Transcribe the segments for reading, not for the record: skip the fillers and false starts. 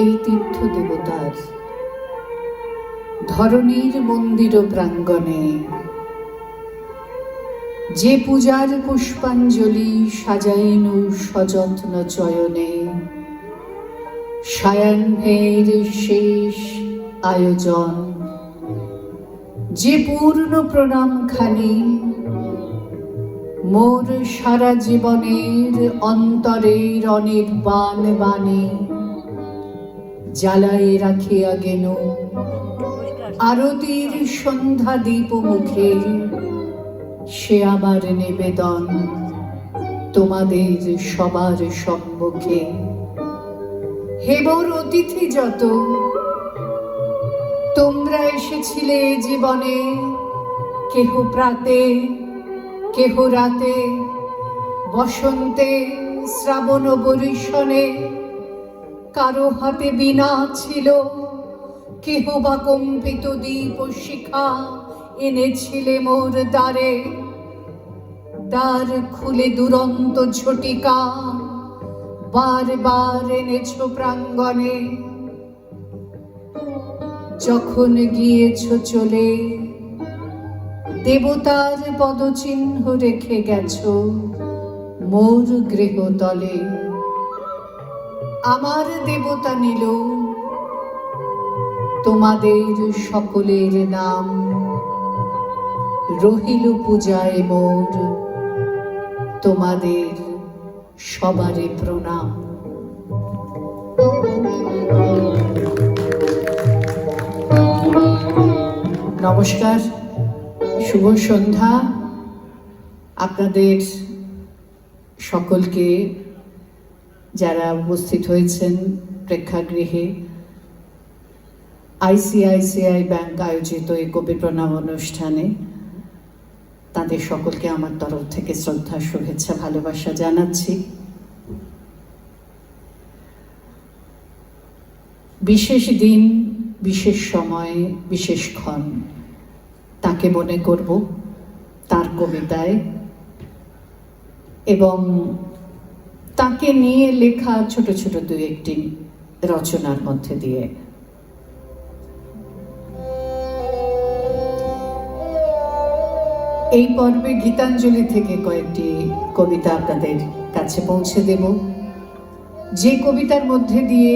এই তীর্থ দেবতার ধরণীর মন্দির প্রাঙ্গণে যে পূজার পুষ্পাঞ্জলি সাজাইনু সযত্ন চয়নে, সায়াহ্নের শেষ আয়োজন, যে পূর্ণ প্রণামখানি মোর সারা জীবনের অন্তরের অনির্বাণ বাণী জ্বালায় রাখিয়া গেল আরতির সন্ধ্যা দীপ মুখে, সে আমার নিবেদন তোমাদের সবার সম্মুখে। হে মোর অতিথি যত, তোমরা এসেছিলে জীবনে, কেহ প্রাতে কেহ রাতে, বসন্তে শ্রাবণ বরিশনে, কারো হাতে বীণা ছিল, কেহ বা কম্পিত দীপ শিখা এনেছিলে মোর দ্বারে। দ্বার খুলে দুরন্ত ঝটিকা বারবার এনেছ প্রাঙ্গণে। যখন গিয়েছ চলে দেবতার পদচিহ্ন রেখে গেছ মোর গৃহতলে। আমার দেবতা নিল তোমাদের সকলের নাম, রহিল পূজায় মোর তোমাদের সবারে প্রণাম। নমস্কার, শুভ সন্ধ্যা। আপনাদের সকলকে যারা উপস্থিত হয়েছেন প্রেক্ষাগৃহে ICICI ব্যাংক আয়োজিত এই কবি প্রণাম অনুষ্ঠানে, তাদের সকলকে আমার তরফ থেকে শ্রদ্ধা, শুভেচ্ছা, ভালোবাসা জানাচ্ছি। বিশেষ দিন, বিশেষ সময়, বিশেষক্ষণ তাকে মনে করব তার কবিতায় এবং তাকে নিয়ে লেখা ছোট ছোট দু একটি রচনার মধ্যে দিয়ে। এই পর্বে গীতাঞ্জলি থেকে কয়েকটি কবিতা আপনাদের কাছে পৌঁছে দেব, যে কবিতার মধ্যে দিয়ে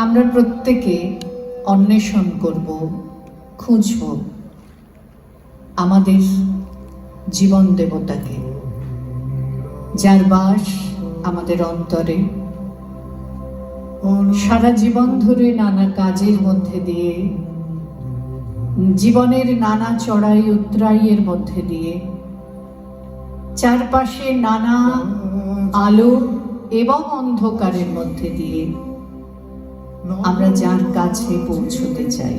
আমরা প্রত্যেকে অন্বেষণ করব, খুঁজব আমাদের জীবন দেবতাকে, যার বাস আমাদের অন্তরে। সারা জীবন ধরে নানা কাজের মধ্যে দিয়ে, জীবনের নানা চড়াই উতরাইয়ের মধ্যে দিয়ে, চারপাশে নানা আলো এবং অন্ধকারের মধ্যে দিয়ে আমরা যার কাছে পৌঁছতে চাই।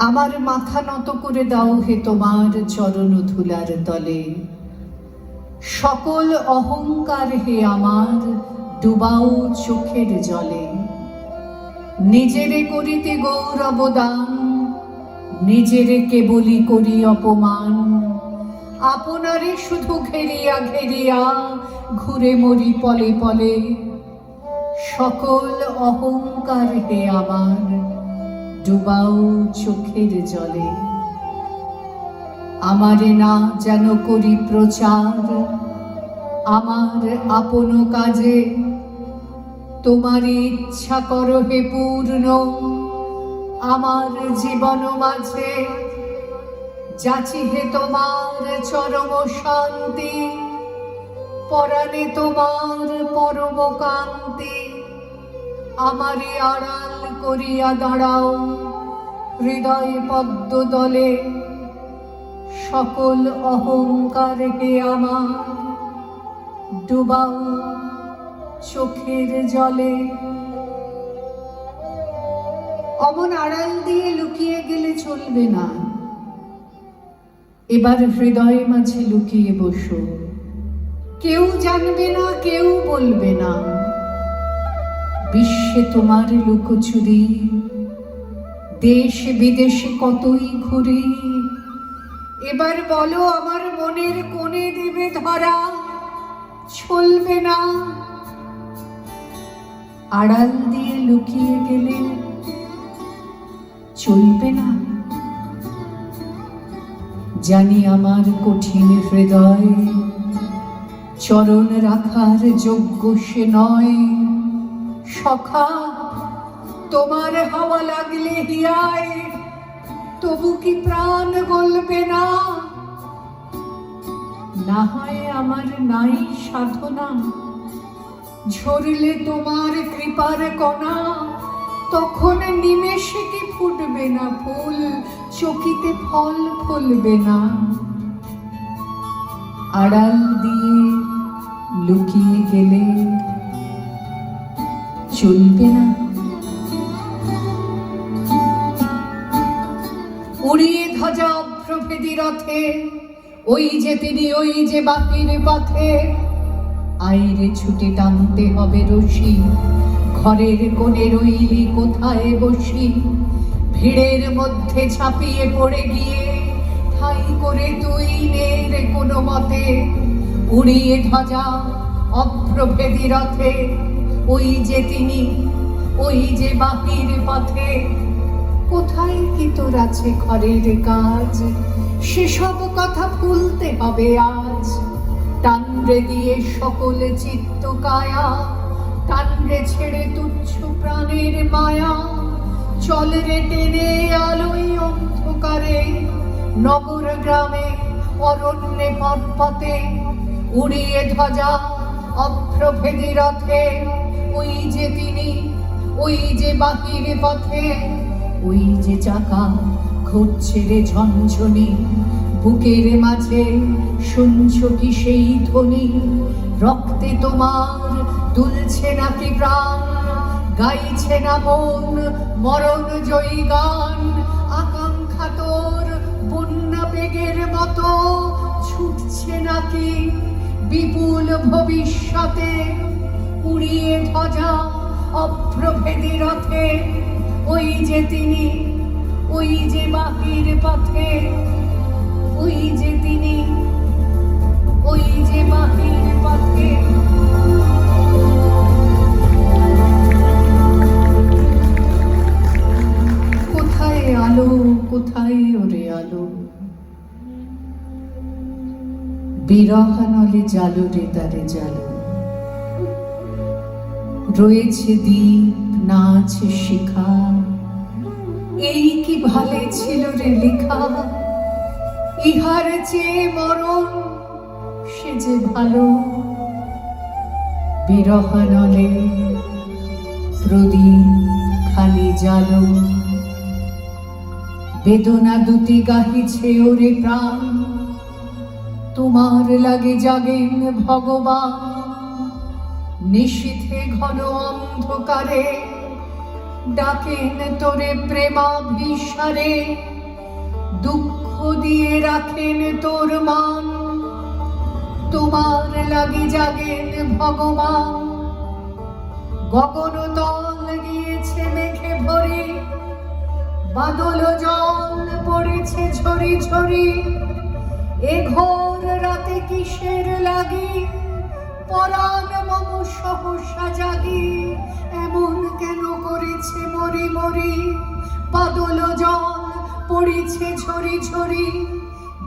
আমার মাথা নত করে দাও হে তোমার চরণ ধুলার তলে, সকল অহংকার হে আমার ডুবাও চোখের জলে। নিজেরে করিতে গৌরব দান, নিজেরে কেবলই করি অপমান, আপনারে শুধু ঘেরিয়া ঘেরিয়া ঘুরে মরি পলে পলে। সকল অহংকার হে আমার ডুবাও চোখের জলে। আমারে না যেন করি প্রচার আমার আপন কাজে, তোমার ইচ্ছা করো হে পূর্ণ আমার জীবন মাঝে। যাচি হে তোমার চরম শান্তি, পরাণে তোমার পরম কান্তি। আমারে আড়াল করিয়া দাঁড়াও হৃদয় পদ্ম দলে, সকল অহংকার হে আমার ডুবাও চোখের জলে। অমন আড়াল দিয়ে লুকিয়ে গেলে চলবে না, এবার হৃদয় মাঝে লুকিয়ে বসো। কেউ জানবে না, কেউ বলবে না, বিশ্বে তোমার লুকোচুরি, দেশ বিদেশে কতই ঘুরি। এবার বলো আমার মনের কোণে দেবে ধরা, চলবে না আড়াল দিয়ে লুকিয়ে গেলে চলবে না। জানি আমার কঠিন হৃদয় চরণ রাখার যোগ্য সে নয়। সখা তোমার হাওয়া লাগলে হিয়ায় তবু কি প্রাণ গলবে না? না হয় আমার নাই সাধনা, ঝরলে তোমার কৃপার কণা, তখন নিমেষে কি ফুটবে না ফুল, চকিতে ফল ফলবে না। আড়াল দিয়ে লুকিয়ে গেলে চলবে না। উড়িয়ে ধ্বজা অভ্রভেদী রথে, ওই যে তিনি, ওই যে বাকির পথে। আইরে ছুটে টানতে হবে রশি, ঘরের কোণে রইলি কোথায় বসি। ভিড়ের মধ্যে ঝাঁপিয়ে পড়ে গিয়ে ঠাই করে তুই নের কোনো মতে। উড়িয়ে ধ্বজা অভ্রভেদী রথে, ওই যে তিনি, ওই যে বাকির পথে। কোথায় কি তোর আছে ঘরের কাজ, সেসব কথা ভুলতে হবে আজ। টানরে দিয়ে সকল চিত্ত কায়া, টানরে ছেড়ে তুচ্ছ প্রাণের মায়া। চল রে টেনে আলোয় অন্ধকারে, নগর গ্রামে অরণ্যে পথে। উড়িয়ে ধ্বজা অভ্রভেদী রথে, ওই যে তিনি, ওই যে বাহির পথে। ওই যে চাকা ঘুরছে রে ঝনঝনি, বুকের মাঝে শুনছো কি সেই ধ্বনি? রক্তে তোমার দুলছে নাকি প্রাণ, গাইছে না মন মরণ জয়ী গান? আকাঙ্ক্ষা তোর বন্যা বেগের মতো ছুটছে নাকি বিপুল ভবিষ্যতে? উড়িয়ে ধ্বজা অভ্রভেদী রথে, ওই যে তিনি, ওই যে বাহির পথে। ওই যে তিনি, ওই যে বাহির পথে। কোথায় আলো, কোথায় ওরে আলো? বিরহ নলে জালো রে তারে জালো। রয়েছে দ্বীপ, না আছে শিখা, এই কি ভালে ছিল রে লেখা? ইহার চেয়ে মরণ সে যে ভালো। বিরহ নলে প্রদীপ খালি জালো, বেদনা দুটি গাহিছে ওরে প্রাণ। তোমার লাগে জাগেন ভগবান, নিশীথে ঘন অন্ধকারে ডাকেন তোরে প্রেমাভিসারে। দুঃখ দিয়ে রাখেন তোর মান, তোমার লাগি জাগেন ভগবান। গগন তল গিয়েছে মেঘে ভরে, বাদল জল পড়েছে ঝরি ঝরি। এ ঘোর রাতে কিসের লাগি, পরাণ মম সহসা জাগি। এমন কেন করেছে মরি মরি, বাদল জল পড়েছে ঝরি ঝরি।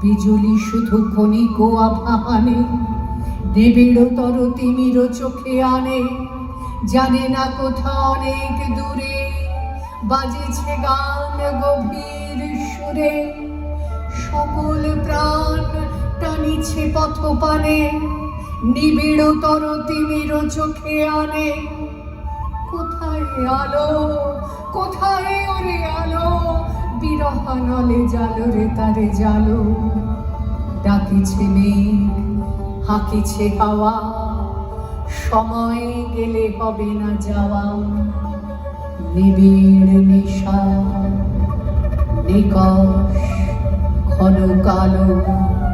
বিজুলি শুধু ক্ষণিক আভা আনে, নিবিড় তর তিমির চোখে আনে। জানে না কোথা অনেক দূরে বাজেছে গান গভীর সুরে। সকল প্রাণ টানিছে পথপানে, নিবিড় তর তিমির চোখে আনে। কোথায় আলো, কোথায় ওরে আলো? বিরহ নলে জালো রে তারে জালো। ডাকিছে মেঘ, হাঁকিছে হাওয়া, সময় গেলে হবে না যাওয়া। নিবিড় নিশা, নিকষ ঘন কালো।